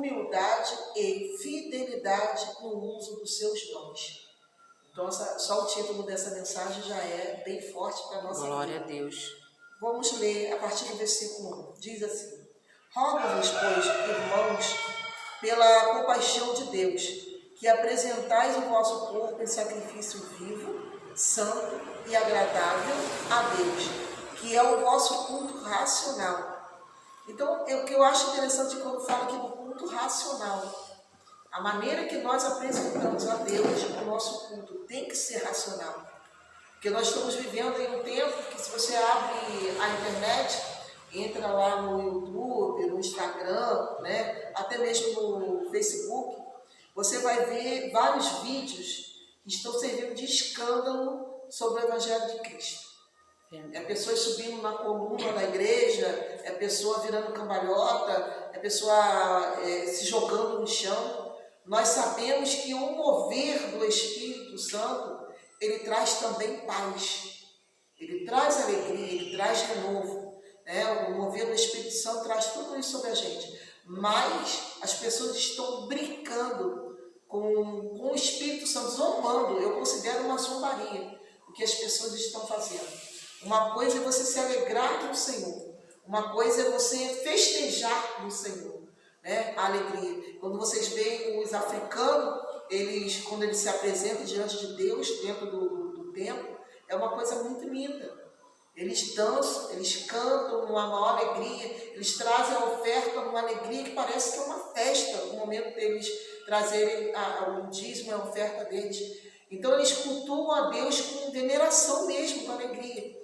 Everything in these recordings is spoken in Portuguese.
humildade e fidelidade no uso dos seus dons. Então, só o título dessa mensagem já é bem forte para a nossa vida. Glória a Deus. Vamos ler a partir do versículo 1. Diz assim: Rogo-vos, pois, irmãos, pela compaixão de Deus, que apresentais o vosso corpo em sacrifício vivo, santo e agradável a Deus, que é o vosso culto racional. Então, o que eu acho interessante quando fala aqui do culto racional, a maneira que nós apresentamos a Deus, o nosso culto tem que ser racional. Porque nós estamos vivendo em um tempo que, se você abre a internet, entra lá no YouTube, no Instagram, né, até mesmo no Facebook, você vai ver vários vídeos que estão servindo de escândalo sobre o Evangelho de Cristo. É pessoas subindo na coluna da igreja, é pessoa virando cambalhota, é pessoa se jogando no chão. Nós sabemos que o mover do Espírito Santo, ele traz também paz, ele traz alegria, ele traz renovo, né? O mover do Espírito Santo traz tudo isso sobre a gente, mas as pessoas estão brincando com o Espírito Santo, zombando. Eu considero uma zombaria o que as pessoas estão fazendo. Uma coisa é você se alegrar no Senhor, uma coisa é você festejar no Senhor, né? A alegria. Quando vocês veem os africanos, quando eles se apresentam diante de Deus, dentro do templo, é uma coisa muito linda. Eles dançam, eles cantam numa maior alegria, eles trazem a oferta numa alegria que parece que é uma festa, no momento deles trazerem o dízimo, a oferta deles. Então eles cultuam a Deus com veneração mesmo, com alegria.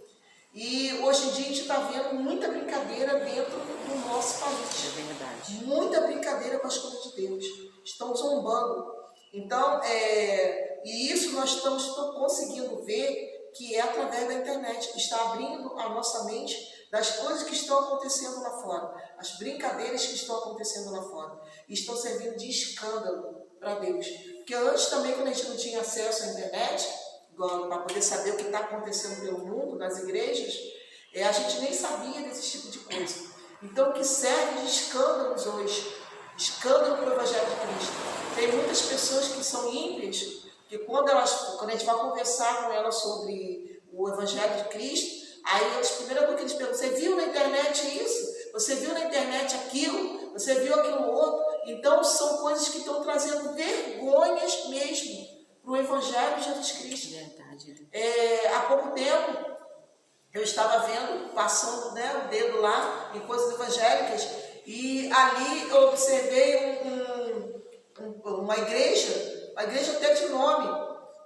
E hoje em dia a gente está vendo muita brincadeira dentro do nosso país. É verdade. Muita brincadeira com as coisas de Deus. Estão zombando. Então, e isso nós estamos conseguindo ver que é através da internet. Está abrindo a nossa mente das coisas que estão acontecendo lá fora. As brincadeiras que estão acontecendo lá fora. E estão servindo de escândalo para Deus. Porque antes também, quando a gente não tinha acesso à internet, para poder saber o que está acontecendo pelo mundo, nas igrejas, a gente nem sabia desse tipo de coisa. Então, o que serve de escândalos hoje? Escândalo para o Evangelho de Cristo. Tem muitas pessoas que são ímpias, que quando a gente vai conversar com elas sobre o Evangelho de Cristo, aí a primeira coisa que eles perguntam: você viu na internet isso? Você viu na internet aquilo? Você viu aquilo outro? Então, são coisas que estão trazendo vergonhas mesmo para o Evangelho de Jesus Cristo. Verdade. Há pouco tempo, eu estava vendo, passando, né, o dedo lá em coisas evangélicas, e ali eu observei uma igreja até de nome,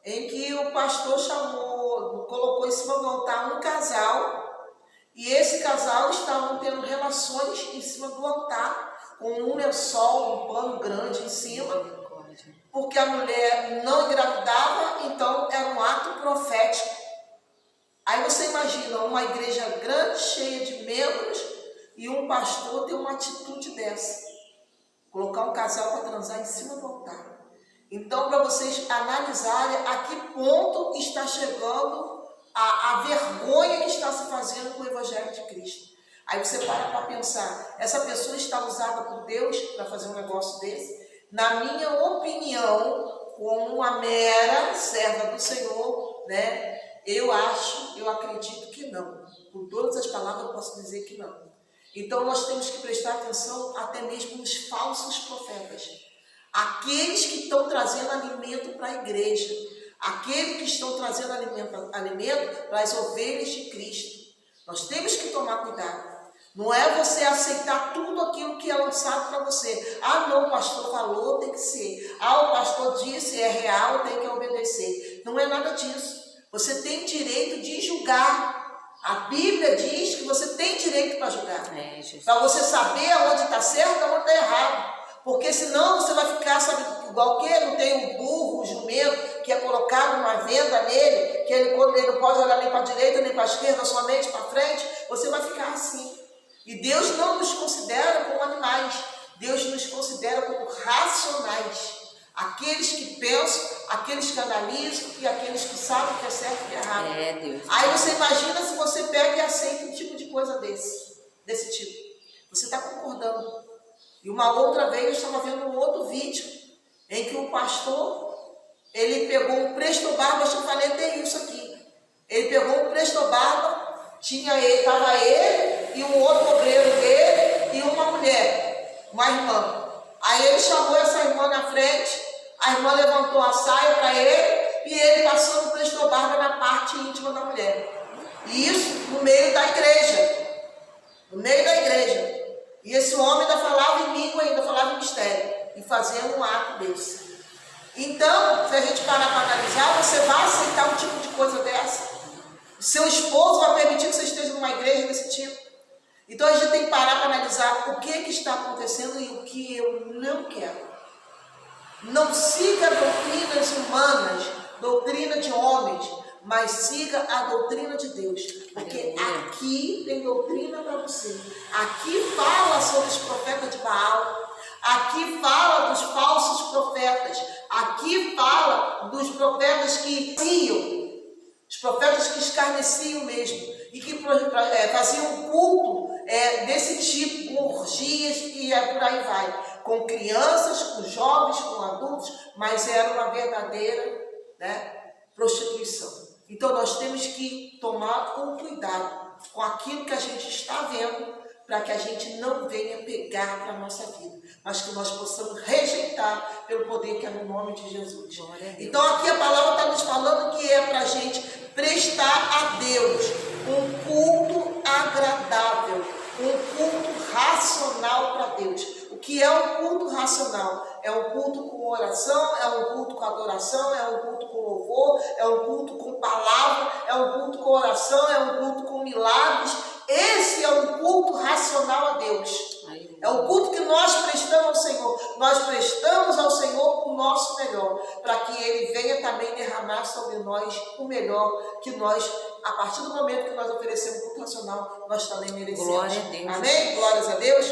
em que o pastor colocou em cima do altar um casal, e esse casal estavam tendo relações em cima do altar, com um lençol, um pano grande em cima, porque a mulher não engravidava, então era um ato profético. Aí você imagina uma igreja grande, cheia de membros, e um pastor ter uma atitude dessa. Colocar um casal para transar em cima do altar. Então, para vocês analisarem a que ponto está chegando a vergonha que está se fazendo com o Evangelho de Cristo. Aí você para pensar, essa pessoa está usada por Deus para fazer um negócio desse? Na minha opinião, como uma mera serva do Senhor, né? Eu acredito que não. Com todas as palavras eu posso dizer que não. Então nós temos que prestar atenção até mesmo nos falsos profetas. Aqueles que estão trazendo alimento para a igreja. Aqueles que estão trazendo alimento para as ovelhas de Cristo. Nós temos que tomar cuidado. Não é você aceitar tudo aquilo que é lançado para você. Ah, não, o pastor falou, tem que ser. Ah, o pastor disse, é real, tem que obedecer. Não é nada disso. Você tem direito de julgar. A Bíblia diz que você tem direito para julgar. Para você saber aonde está certo e aonde está errado. Porque senão você vai ficar, sabe, igual que não tem um burro, um jumento, que é colocado uma venda nele, que ele não pode olhar nem para a direita, nem para a esquerda, somente para frente. Você vai ficar assim. E Deus não nos considera como animais. Deus nos considera como racionais. Aqueles que pensam, aqueles que analisam e aqueles que sabem o que é certo e o que é errado. Deus. Aí você imagina se você pega e aceita um tipo de coisa desse tipo. Você está concordando. E uma outra vez eu estava vendo um outro vídeo em que o pastor, ele pegou um presto-barba, acho que eu falei até isso aqui. Ele pegou um presto-barba, estava ele e um outro obreiro dele e uma mulher, uma irmã. Aí ele chamou essa irmã na frente, a irmã levantou a saia para ele e ele passou o presto-barba na parte íntima da mulher. E isso no meio da igreja. No meio da igreja. E esse homem ainda falava em língua, ainda falava em mistério. E fazia um ato desse. Então, se a gente parar para analisar, você vai aceitar um tipo de coisa dessa? O seu esposo vai permitir que você esteja numa igreja desse tipo? Então a gente tem que parar para analisar o que está acontecendo e o que eu não quero. Não siga doutrinas humanas, doutrina de homens, mas siga a doutrina de Deus, porque aqui tem doutrina para você. Aqui fala sobre os profetas de Baal, aqui fala dos falsos profetas, aqui fala dos profetas que os profetas que escarneciam mesmo e que faziam um culto desse tipo, com orgias e por aí vai, com crianças, com jovens, com adultos, mas era uma verdadeira prostituição. Então nós temos que tomar cuidado com aquilo que a gente está vendo, para que a gente não venha pegar para a nossa vida, mas que nós possamos rejeitar pelo poder que é no nome de Jesus. Então aqui a palavra está nos falando que é para a gente prestar a Deus um culto agradável, um culto racional para Deus. O que é um culto racional? É um culto com oração, é um culto com adoração, é um culto com louvor, é um culto com palavra, é um culto com oração, é um culto com milagres. Esse é um culto racional a Deus. É o culto que nós prestamos ao Senhor. Nós prestamos ao Senhor o nosso melhor, para que Ele venha também derramar sobre nós o melhor que nós, a partir do momento que nós oferecemos culto racional, nós também merecemos. Glória a Deus. Amém? Glórias a Deus.